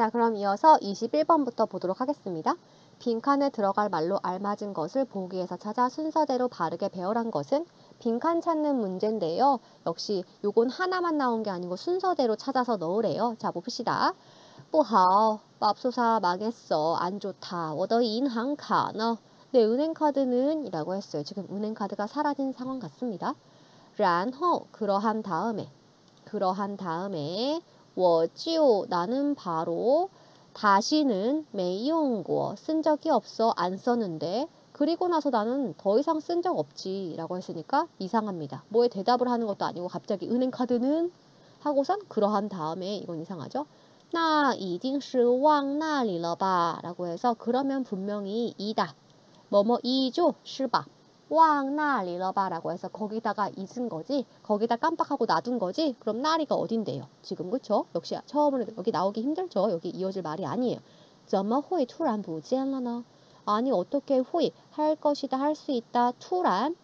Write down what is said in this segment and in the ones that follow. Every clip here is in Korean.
자, 그럼 이어서 21번부터 보도록 하겠습니다. 빈칸에 들어갈 말로 알맞은 것을 보기에서 찾아 순서대로 바르게 배열한 것은 빈칸 찾는 문제인데요. 역시 요건 하나만 나온 게 아니고 순서대로 찾아서 넣으래요. 자, 봅시다. 不好, 맙소사 망했어. 안 좋다. 我的银行卡呢? 내 은행카드는? 이라고 했어요. 지금 은행카드가 사라진 상황 같습니다. 然后, 그러한 다음에 我就 나는 바로 다시는 没用过 쓴 적이 없어 안 썼는데 그리고 나서 나는 더 이상 쓴 적 없지 라고 했으니까 이상합니다. 뭐에 대답을 하는 것도 아니고 갑자기 은행카드는 하고선 그러한 다음에 이건 이상하죠. 那一定是忘那里了吧 라고 해서 그러면 분명히 이다. 뭐뭐 이죠? 是吧? 忘那里了吧 라고 해서 거기다가 잊은 거지, 거기다 깜빡하고 놔둔 거지. 그럼 나리가 어딘데요? 지금 그쵸? 역시 처음으로 여기 나오기 힘들죠. 여기 이어질 말이 아니에요. 怎么会突然不见了呢? 아니 어떻게 회 할 것이다 할 수 있다突然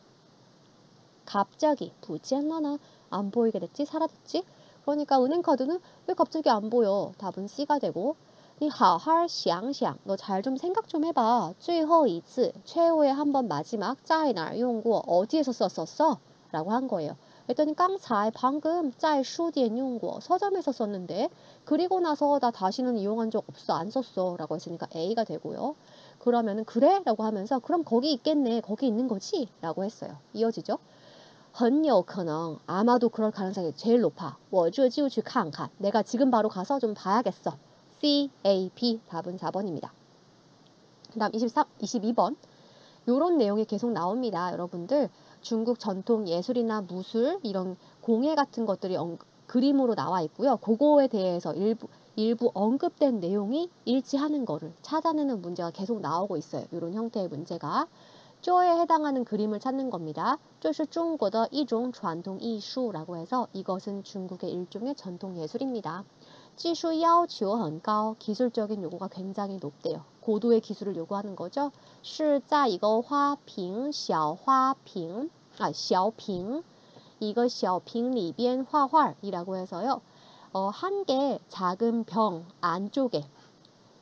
갑자기 不见了呢? 안 보이게 됐지? 사라졌지? 그러니까 은행카드는 왜 갑자기 안 보여? 답은 C가 되고 你好好想想 너 잘 좀 생각 좀 해봐. 最后一次 최후의 한 번 마지막 在哪儿用过 어디에서 썼었어? 라고 한 거예요. 그랬더니 刚才 방금 在书店用过 서점에서 썼는데 그리고 나서 나 다시는 이용한 적 없어 안 썼어 라고 했으니까 A가 되고요. 그러면은 그래? 라고 하면서 그럼 거기 있겠네 거기 있는 거지? 라고 했어요. 이어지죠? 很有可能 아마도 그럴 가능성이 제일 높아. 我这就去看看 내가 지금 바로 가서 좀 봐야겠어. C, A, B 답은 4번입니다. 그 다음 22번 요런 내용이 계속 나옵니다. 여러분들 중국 전통 예술이나 무술 이런 공예 같은 것들이 그림으로 나와 있고요. 그거에 대해서 일부 언급된 내용이 일치하는 거를 찾아내는 문제가 계속 나오고 있어요. 이런 형태의 문제가. 쪼에 해당하는 그림을 찾는 겁니다. 这是中国的一种传统艺术라고 해서 이것은 중국의 일종의 전통 예술입니다. 技术要求很高 기술적인 요구가 굉장히 높대요. 고도의 기술을 요구하는 거죠. 是在一个花瓶小瓶 이거 小瓶里边画画이라고 해서요. 한 개 작은 병 안쪽에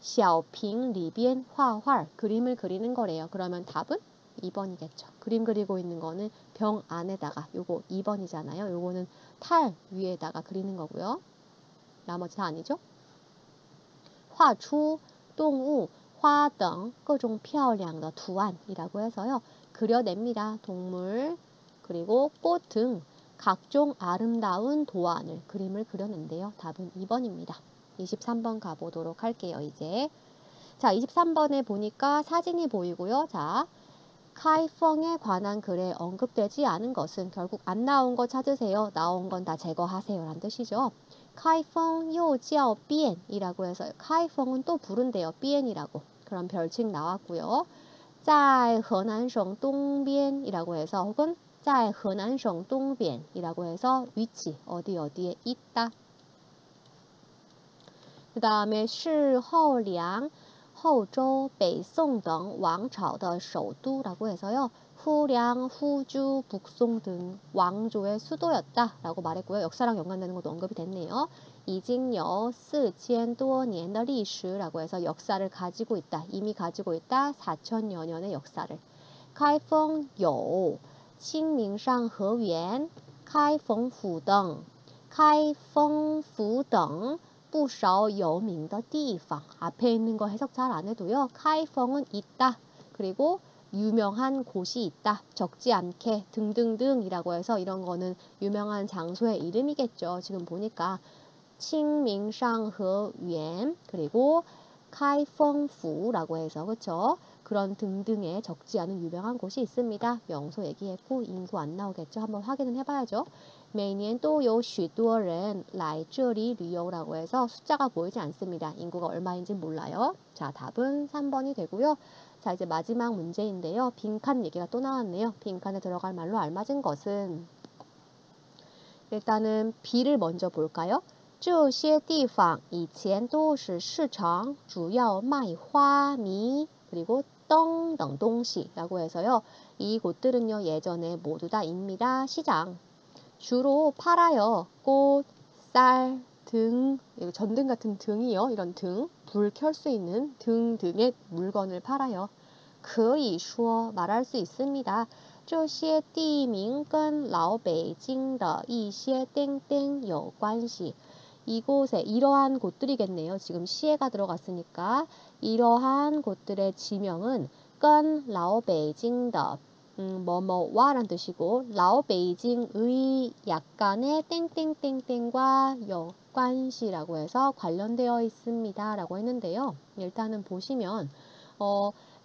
小瓶里边画画 그림을 그리는 거래요. 그러면 답은 2번이겠죠. 그림 그리고 있는 거는 병 안에다가 요거 2번이잖아요. 요거는 탈 위에다가 그리는 거고요. 나머지 다 아니죠? 画出动物花等各种漂亮的图案이라고 해서요. 그려냅니다. 동물 그리고 꽃 등 각종 아름다운 도안을 그림을 그려낸대요. 답은 2번입니다. 23번 가보도록 할게요. 이제 자 23번에 보니까 사진이 보이고요. 자 카이펑에 관한 글에 언급되지 않은 것은 결국 안 나온 거 찾으세요. 나온 건 다 제거하세요. 라는 뜻이죠. 카이펑 요지ao 비엔 이라고 해서 카이펑은 또 부른대요. 비엔이라고. 그럼 별칭 나왔고요. 在河南省东边이라고 해서 혹은 在河南省东边이라고 해서 위치 어디에 있다. 그 다음에 是后梁 后周, 北宋등 왕朝的 首都라고 해서요. 후량, 후주, 북송 등 왕조의 수도였다 라고 말했고요. 역사랑 연관되는 것도 언급이 됐네요. 已经有4000多年的历史라고 해서 역사를 가지고 있다. 이미 가지고 있다. 4000여 년의 역사를. 开封有清明上河园, 开封府等, 开封府等不少有名的地方 앞에 있는 거 해석 잘 안 해도요. 카이펑은 있다. 그리고 유명한 곳이 있다. 적지 않게 등등등 이라고 해서 이런 거는 유명한 장소의 이름이겠죠. 지금 보니까 칭밍상허園 그리고 카이펑푸라고 해서 그쵸? 그런 등등의 적지 않은 유명한 곳이 있습니다. 명소 얘기했고 인구 안 나오겠죠. 한번 확인은 해봐야죠. 每年都有许多人来这里旅游라고 해서 숫자가 보이지 않습니다. 인구가 얼마인지 몰라요. 자, 답은 3번이 되고요. 자, 이제 마지막 문제인데요. 빈칸 얘기가 또 나왔네요. 빈칸에 들어갈 말로 알맞은 것은 일단은 B를 먼저 볼까요? 这些地方以前都是市场主要卖花米 그리고 떡等东西라고 해서요. 이 곳들은요. 예전에 모두 다입니다. 시장. 주로 팔아요. 꽃, 쌀, 등, 전등 같은 등이요. 이런 등, 불 켤 수 있는 등 등의 물건을 팔아요. 可以说 말할 수 있습니다. 这些地名跟老北京的一些땡땡有关系. 이곳에 이러한 곳들이겠네요. 지금 시에가 들어갔으니까 이러한 곳들의 지명은 跟老北京的 뭐뭐와란 뜻이고 라오베이징의 약간의 땡땡땡땡과 여관시라고 해서 관련되어 있습니다 라고 했는데요. 일단은 보시면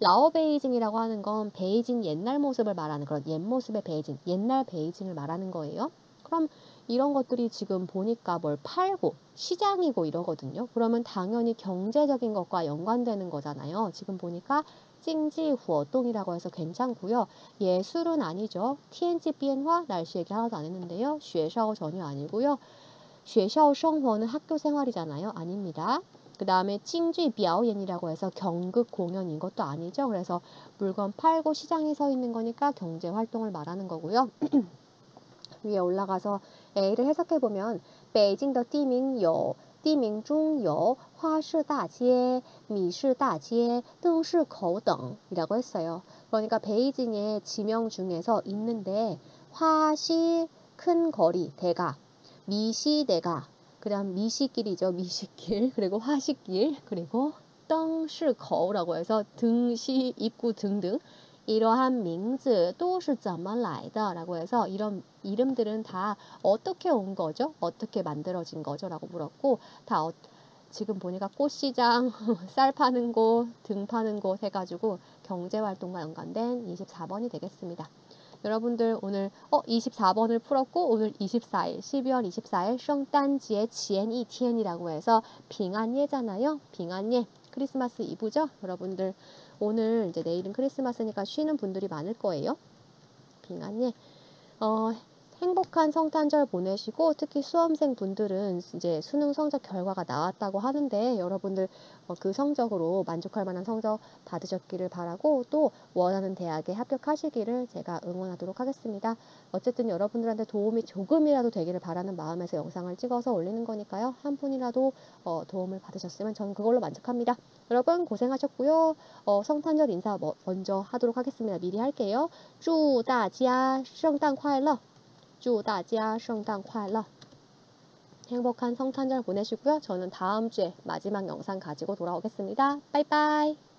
라오베이징이라고 하는 건 베이징 옛날 모습을 말하는 그런 옛 모습의 베이징, 옛날 베이징을 말하는 거예요. 그럼 이런 것들이 지금 보니까 뭘 팔고 시장이고 이러거든요. 그러면 당연히 경제적인 것과 연관되는 거잖아요. 지금 보니까 찡지 후어동이라고 해서 괜찮고요. 예술은 아니죠. TNG 비엔화 날씨 얘기 하나도 안 했는데요. 学校 전혀 아니고요. 学校 生活는 학교 생활이잖아요. 아닙니다. 그 다음에 찡쥐 비아오옌이라고 해서 경극 공연인 것도 아니죠. 그래서 물건 팔고 시장에 서 있는 거니까 경제 활동을 말하는 거고요. 위에 올라가서 A를 해석해보면 北京的 地名有 地名中有花市大街, 米市大街, 灯市口等이라고 했어요. 그러니까 베이징의 지명 중에서 있는데 화시 큰 거리 대가, 미시 대가, 그다음 미시길이죠. 미시길 그리고 화시길 그리고 덩시거우라고 해서 등시 입구 등등 이러한名字都是怎么来的라고 해서 이런 이름들은 다 어떻게 온 거죠? 어떻게 만들어진 거죠? 라고 물었고 다 지금 보니까 꽃시장, 쌀 파는 곳, 등 파는 곳 해가지고 경제활동과 연관된 24번이 되겠습니다. 여러분들 오늘 24번을 풀었고 오늘 24일 12월 24일 圣诞节 前一天이라고 해서 빙안예잖아요. 빙안예 크리스마스 이브죠. 여러분들 오늘 이제 내일은 크리스마스니까 쉬는 분들이 많을 거예요. 빙안예 행복한 성탄절 보내시고 특히 수험생 분들은 이제 수능 성적 결과가 나왔다고 하는데 여러분들 그 성적으로 만족할 만한 성적 받으셨기를 바라고 또 원하는 대학에 합격하시기를 제가 응원하도록 하겠습니다. 어쨌든 여러분들한테 도움이 조금이라도 되기를 바라는 마음에서 영상을 찍어서 올리는 거니까요. 한 분이라도 도움을 받으셨으면 저는 그걸로 만족합니다. 여러분 고생하셨고요. 성탄절 인사 먼저 하도록 하겠습니다. 미리 할게요. 祝大家圣诞快乐祝大家圣诞快乐 행복한 성탄절 보내시고요. 저는 다음 주에 마지막 영상 가지고 돌아오겠습니다. 빠이빠이.